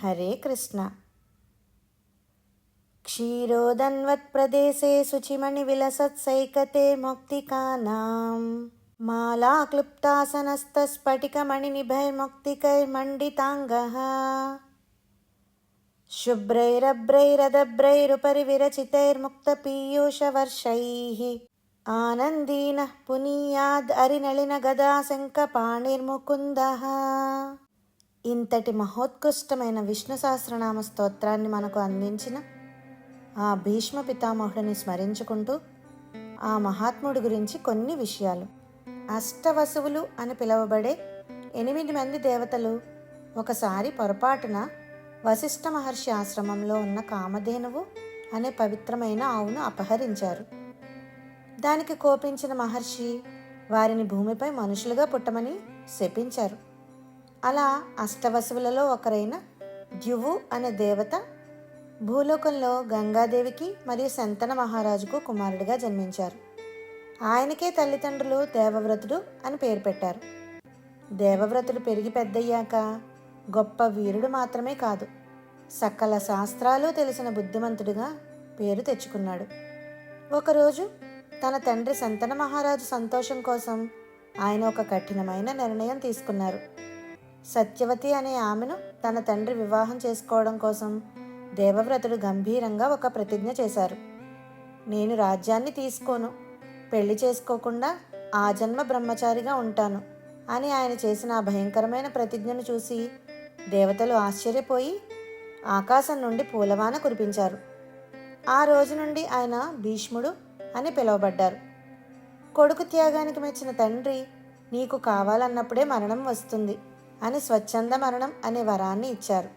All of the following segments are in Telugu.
హరే కృష్ణ. క్షీరోదన్వత్ప్రదేశే శుచిమణివిలసత్సైకతే మౌక్తికానాం మాలాక్లుప్తాసనస్తస్ఫటికమణినిభైర్మౌక్తికైర్మండితాంగః శుభ్రైరభ్రైరదభ్రైరుపరి విరచితైర్ముక్తపీయూషవర్షైః ఆనందీనః పునీయాద్ అరినళినగదాశంఖపాణిర్ముకుందః. ఇంతటి మహోత్కృష్టమైన విష్ణు సహస్రనామ స్తోత్రాన్ని మనకు అందించిన ఆ భీష్మ పితామహుడిని స్మరించుకుంటూ ఆ మహాత్ముడి గురించి కొన్ని విషయాలు. అష్టవసువులు అని పిలువబడే 8 మంది దేవతలు ఒకసారి పొరపాటున వశిష్ఠ మహర్షి ఆశ్రమంలో ఉన్న కామధేనువు అనే పవిత్రమైన ఆవును అపహరించారు. దానికి కోపించిన మహర్షి వారిని భూమిపై మనుషులుగా పుట్టమని శపించారు. అలా అష్టవసువులలో ఒకరైన ద్యువు అనే దేవత భూలోకంలో గంగాదేవికి మరియు శంతన మహారాజుకు కుమారుడిగా జన్మించారు. ఆయనకే తల్లిదండ్రులు దేవవ్రతుడు అని పేరు పెట్టారు. దేవవ్రతుడు పెరిగి పెద్దయ్యాక గొప్ప వీరుడు మాత్రమే కాదు, సకల శాస్త్రాలు తెలిసిన బుద్ధిమంతుడిగా పేరు తెచ్చుకున్నాడు. ఒకరోజు తన తండ్రి శంతన మహారాజు సంతోషం కోసం ఆయన ఒక కఠినమైన నిర్ణయం తీసుకున్నారు. సత్యవతి అనే ఆమెను తన తండ్రి వివాహం చేసుకోవడం కోసం దేవవ్రతుడు గంభీరంగా ఒక ప్రతిజ్ఞ చేశారు. నేను రాజ్యాన్ని తీసుకోను, పెళ్లి చేసుకోకుండా ఆజన్మ బ్రహ్మచారిగా ఉంటాను అని ఆయన చేసిన ఆ భయంకరమైన ప్రతిజ్ఞను చూసి దేవతలు ఆశ్చర్యపోయి ఆకాశం నుండి పూలవాన కురిపించారు. ఆ రోజు నుండి ఆయన భీష్ముడు అని పిలువబడ్డారు. కొడుకు త్యాగానికి మెచ్చిన తండ్రి నీకు కావాలన్నప్పుడే మరణం వస్తుంది అని స్వచ్ఛంద మరణం అనే వరాన్ని ఇచ్చారు.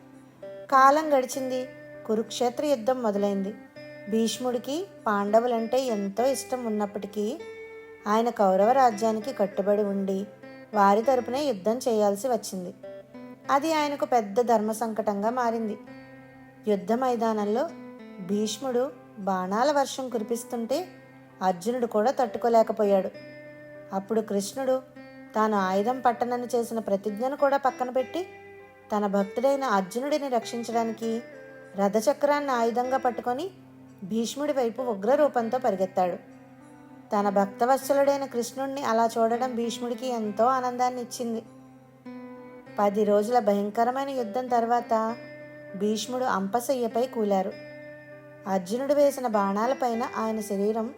కాలం గడిచింది. కురుక్షేత్ర యుద్ధం మొదలైంది. భీష్ముడికి పాండవులంటే ఎంతో ఇష్టం ఉన్నప్పటికీ ఆయన కౌరవ రాజ్యానికి కట్టుబడి ఉండి వారి తరపునే యుద్ధం చేయాల్సి వచ్చింది. అది ఆయనకు పెద్ద ధర్మ సంకటంగా మారింది. యుద్ధ మైదానంలో భీష్ముడు బాణాల వర్షం కురిపిస్తుంటే అర్జునుడు కూడా తట్టుకోలేకపోయాడు. అప్పుడు కృష్ణుడు తాను ఆయుధం పట్టనని చేసిన ప్రతిజ్ఞను కూడా పక్కన పెట్టి తన భక్తుడైన అర్జునుడిని రక్షించడానికి రథచక్రాన్ని ఆయుధంగా పట్టుకొని భీష్ముడి వైపు ఉగ్ర రూపంతో పరిగెత్తాడు. తన భక్తవత్సలుడైన కృష్ణుడిని అలా చూడడం భీష్ముడికి ఎంతో ఆనందాన్ని ఇచ్చింది. 10 రోజుల భయంకరమైన యుద్ధం తర్వాత భీష్ముడు అంపశయ్యపై కూలారు. అర్జునుడు వేసిన బాణాలపైన ఆయన శరీరం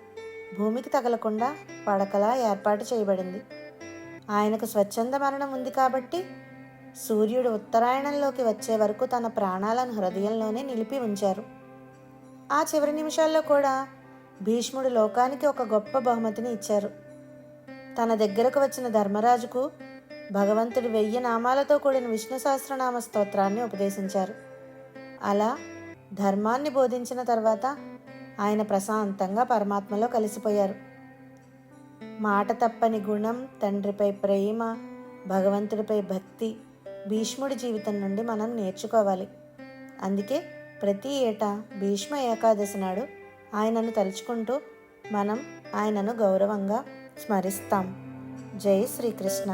భూమికి తగలకుండా పడకలా ఏర్పాటు చేయబడింది. ఆయనకు స్వచ్ఛంద మరణం ఉంది కాబట్టి సూర్యుడు ఉత్తరాయణంలోకి వచ్చే వరకు తన ప్రాణాలను హృదయంలోనే నిలిపి ఉంచారు. ఆ చివరి నిమిషాల్లో కూడా భీష్ముడు లోకానికి ఒక గొప్ప బహుమతిని ఇచ్చారు. తన దగ్గరకు వచ్చిన ధర్మరాజుకు భగవంతుడు 1000 నామాలతో కూడిన విష్ణు సహస్రనామ స్తోత్రాన్ని ఉపదేశించారు. అలా ధర్మాన్ని బోధించిన తర్వాత ఆయన ప్రశాంతంగా పరమాత్మలో కలిసిపోయారు. మాట తప్పని గుణం, తండ్రిపై ప్రేమ, భగవంతుడిపై భక్తి భీష్ముడి జీవితం నుండి మనం నేర్చుకోవాలి. అందుకే ప్రతి ఏటా భీష్మ ఏకాదశి నాడు ఆయనను తలుచుకుంటూ మనం ఆయనను గౌరవంగా స్మరిస్తాం. జై శ్రీకృష్ణ.